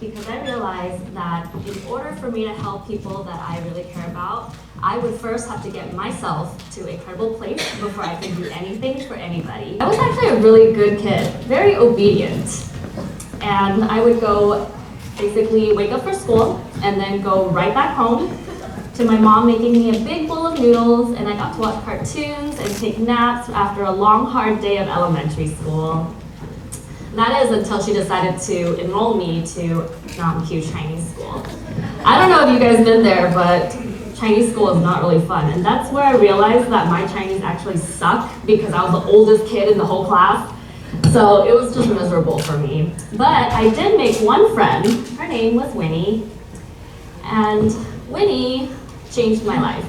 because I realized that in order for me to help people that I really care about, I would first have to get myself to a credible place before I could do anything for anybody. I was actually a really good kid, very obedient. And I would go basically wake up for school and then go right back home to my mom making me a big bowl of noodles, and I got to watch cartoons and take naps after a long, hard day of elementary school. That is until she decided to enroll me to Mountain View Chinese School. I don't know if you guys been there, but Chinese school is not really fun. And that's where I realized that my Chinese actually sucked because I was the oldest kid in the whole class. So it was just miserable for me. But I did make one friend. Her name was Winnie. And Winnie changed my life.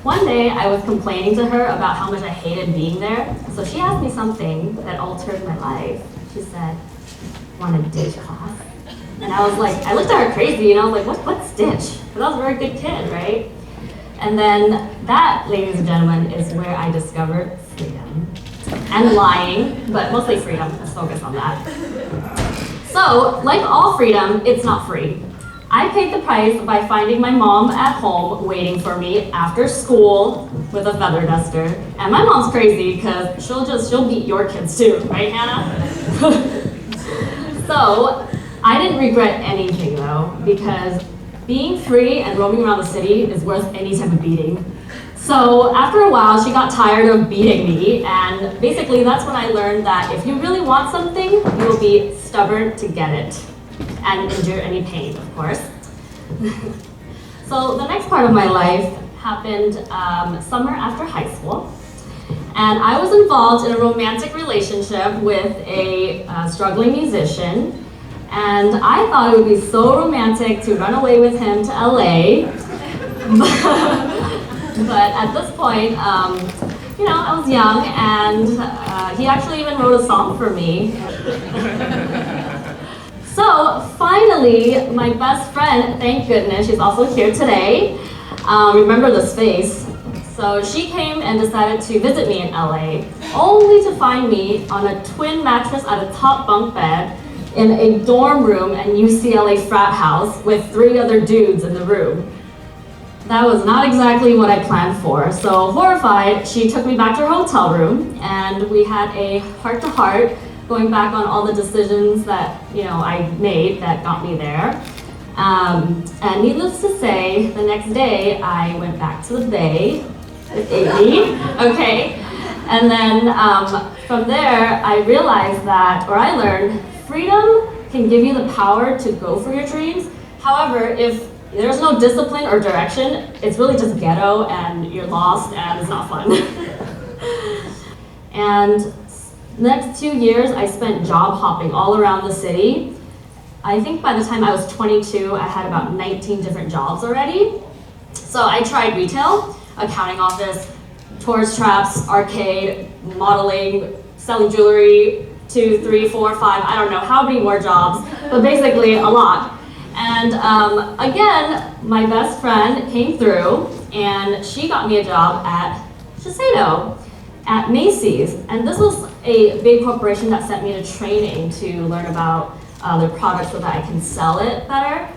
One day I was complaining to her about how much I hated being there. So she asked me something that altered my life. She said, "Want to ditch class?" And I was like, I looked at her crazy and I was like, what's ditch? Because I was a very good kid, right? And then that, ladies and gentlemen, is where I discovered freedom. And lying, but mostly freedom. Let's focus on that. So, like all freedom, it's not free. I paid the price by finding my mom at home waiting for me after school with a feather duster. And my mom's crazy because she'll beat your kids too, right, Hannah? So I didn't regret anything though, because being free and roaming around the city is worth any type of beating. So after a while, she got tired of beating me, and basically that's when I learned that if you really want something, you will be stubborn to get it. And endure any pain, of course. So the next part of my life happened summer after high school. And I was involved in a romantic relationship with a struggling musician. And I thought it would be so romantic to run away with him to LA. But at this point, I was young, and he actually even wrote a song for me. So finally, my best friend, thank goodness, she's also here today. Remember this face. So she came and decided to visit me in LA, only to find me on a twin mattress at a top bunk bed in a dorm room at UCLA frat house with 3 other dudes in the room. That was not exactly what I planned for. So horrified, she took me back to her hotel room, and we had a heart-to-heart going back on all the decisions that I made that got me there. And needless to say, the next day I went back to the Bay with Amy, okay? And then from there I realized I learned freedom can give you the power to go for your dreams. However, if there's no discipline or direction, it's really just ghetto and you're lost and it's not fun. And the next 2 years, I spent job hopping all around the city. I think by the time I was 22, I had about 19 different jobs already. So I tried retail, accounting office, tourist traps, arcade, modeling, selling jewelry, 2, 3, 4, 5, I don't know how many more jobs, but basically a lot. And again, my best friend came through and she got me a job at Shiseido, at Macy's. And this was a big corporation that sent me to training to learn about their products so that I can sell it better.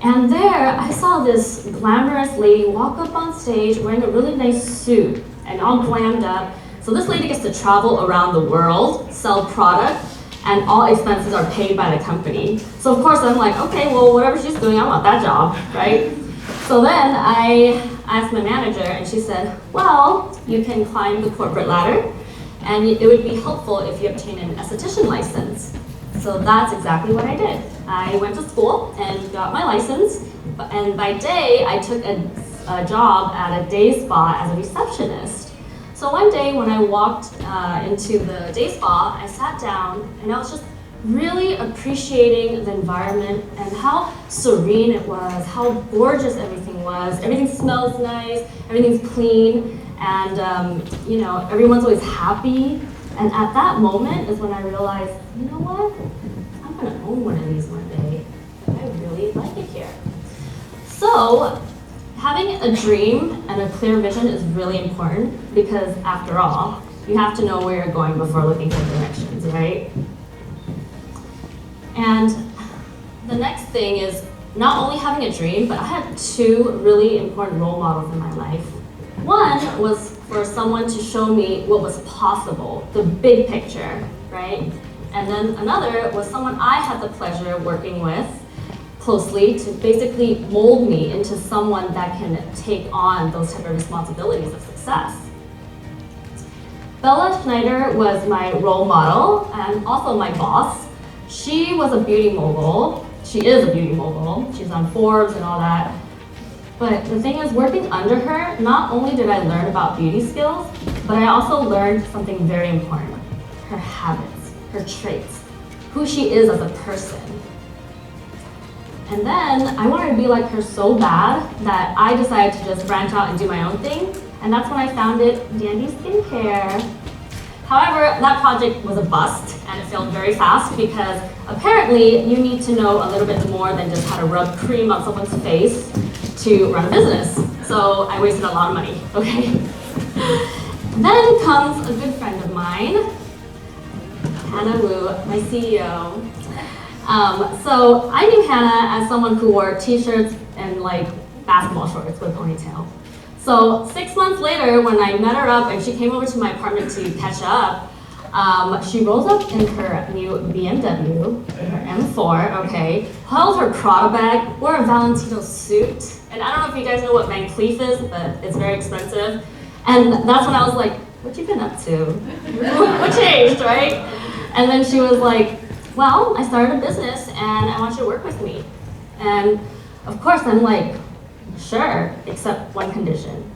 And there, I saw this glamorous lady walk up on stage wearing a really nice suit and all glammed up. So this lady gets to travel around the world, sell product, and all expenses are paid by the company. So of course I'm like, okay, well, whatever she's doing, I want that job, right? So then I asked my manager, and she said, well, you can climb the corporate ladder, and it would be helpful if you obtain an esthetician license. So that's exactly what I did. I went to school and got my license, and by day, I took a job at a day spa as a receptionist. So one day when I walked into the day spa, I sat down and I was just really appreciating the environment and how serene it was, how gorgeous everything was. Everything smells nice, everything's clean, and everyone's always happy. And at that moment is when I realized, you know what? I'm gonna own one of these one day. I really like it here. So having a dream and a clear vision is really important because, after all, you have to know where you're going before looking for directions, right? And the next thing is not only having a dream, but I had two really important role models in my life. One was for someone to show me what was possible, the big picture, right? And then another was someone I had the pleasure of working with closely to basically mold me into someone that can take on those type of responsibilities of success. Bella Schneider was my role model and also my boss. She was a beauty mogul. She is a beauty mogul. She's on Forbes and all that. But the thing is, working under her, not only did I learn about beauty skills, but I also learned something very important: her habits, her traits, who she is as a person. And then I wanted to be like her so bad that I decided to just branch out and do my own thing. And that's when I founded Dandy Skincare. However, that project was a bust and it failed very fast because apparently you need to know a little bit more than just how to rub cream on someone's face to run a business. So I wasted a lot of money, okay? Then comes a good friend of mine, Hannah Wu, my CEO. So I knew Hannah as someone who wore t-shirts and like basketball shorts with a ponytail. So 6 months later, when I met her up and she came over to my apartment to catch up, she rolls up in her new BMW, her M4, okay, held her Prada bag, wore a Valentino suit, and I don't know if you guys know what Van Cleef is, but it's very expensive. And that's when I was like, what you been up to? What changed, right? And then she was like, well, I started a business and I want you to work with me. And of course I'm like, sure, except one condition.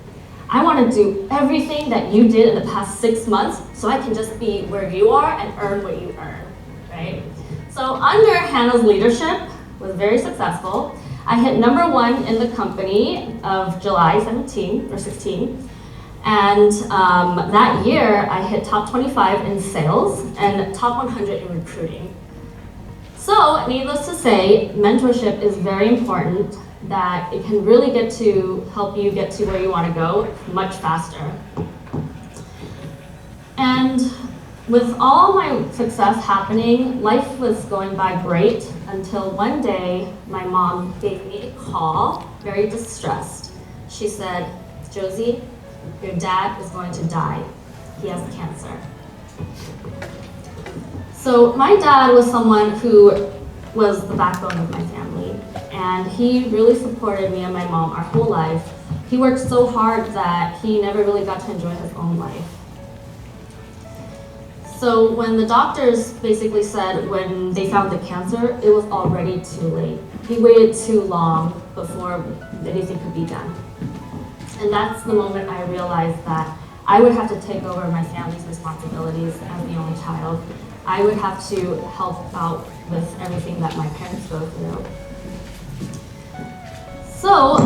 I want to do everything that you did in the past 6 months so I can just be where you are and earn what you earn, right? So under Hannah's leadership, was very successful. I hit #1 in the company of July 17 or 16. And that year, I hit top 25 in sales and top 100 in recruiting. So, needless to say, mentorship is very important, that it can really get to help you get to where you want to go much faster. And with all my success happening, life was going by great until one day my mom gave me a call, very distressed. She said, Josie, your dad is going to die. He has cancer. So my dad was someone who was the backbone of my family, and he really supported me and my mom our whole life. He worked so hard that he never really got to enjoy his own life. So when the doctors basically said when they found the cancer, it was already too late. He waited too long before anything could be done. And that's the moment I realized that I would have to take over my family's responsibilities as the only child. I would have to help out with everything that my parents go through. So,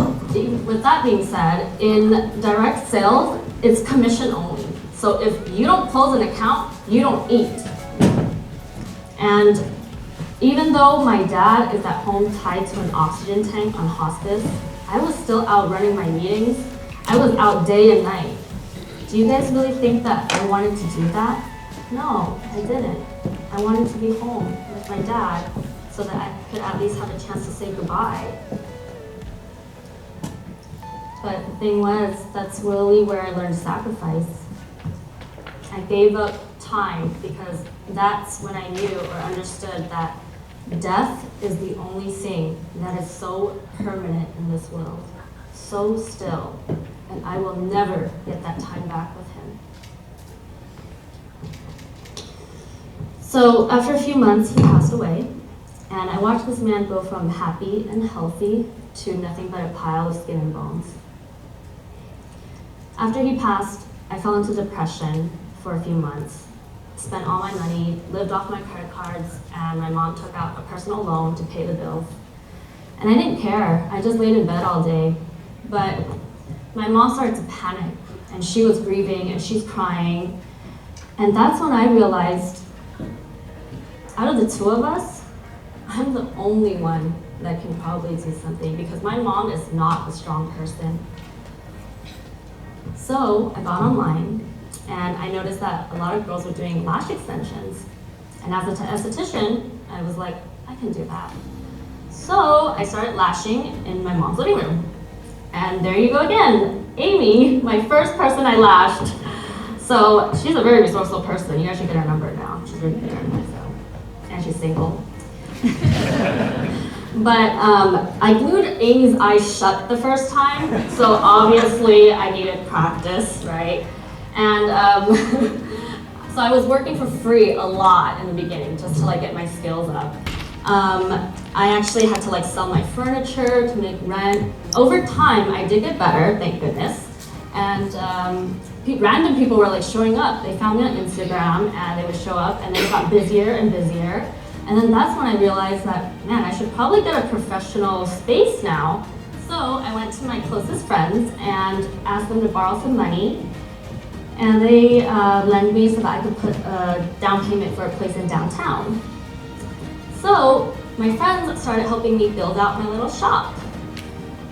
with that being said, in direct sales, it's commission only. So if you don't close an account, you don't eat. And even though my dad is at home tied to an oxygen tank on hospice, I was still out running my meetings. I was out day and night. Do you guys really think that I wanted to do that? No, I didn't. I wanted to be home with my dad so that I could at least have a chance to say goodbye. But the thing was, that's really where I learned sacrifice. I gave up time because that's when I knew or understood that death is the only thing that is so permanent in this world, so still, and I will never get that time back with him. So after a few months, he passed away, and I watched this man go from happy and healthy to nothing but a pile of skin and bones. After he passed, I fell into depression for a few months, spent all my money, lived off my credit cards, and my mom took out a personal loan to pay the bills. And I didn't care, I just laid in bed all day. But my mom started to panic, and she was grieving, and she's crying. And that's when I realized, out of the two of us, I'm the only one that can probably do something, because my mom is not a strong person. So I got online, and I noticed that a lot of girls were doing lash extensions. And as an esthetician, I was like, I can do that. So I started lashing in my mom's living room. And there you go again, Amy, my first person I lashed. So she's a very resourceful person. You guys should get her number now. She's really there. So. And she's single. But I glued Amy's eyes shut the first time, so obviously I needed practice, right? And so I was working for free a lot in the beginning, just to like get my skills up. I actually had to like sell my furniture to make rent. Over time, I did get better, thank goodness. And random people were like showing up. They found me on Instagram and they would show up, and then it got busier and busier. And then that's when I realized that, man, I should probably get a professional space now. So I went to my closest friends and asked them to borrow some money. And they lent me so that I could put a down payment for a place in downtown. So my friends started helping me build out my little shop.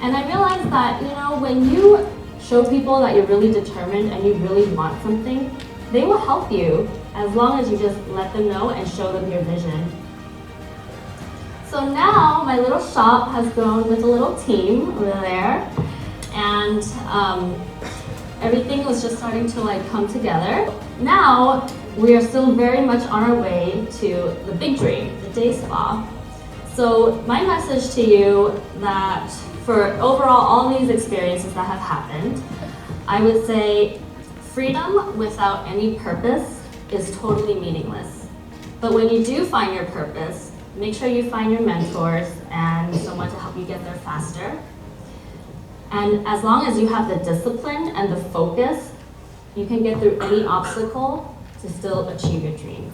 And I realized that, you know, when you show people that you're really determined and you really want something, they will help you as long as you just let them know and show them your vision. So now my little shop has grown with a little team over there, and everything was just starting to like come together. Now we are still very much on our way to the big dream, the day spa. So my message to you that for overall all these experiences that have happened, I would say freedom without any purpose is totally meaningless. But when you do find your purpose, make sure you find your mentors and someone to help you get there faster. And as long as you have the discipline and the focus, you can get through any obstacle to still achieve your dreams.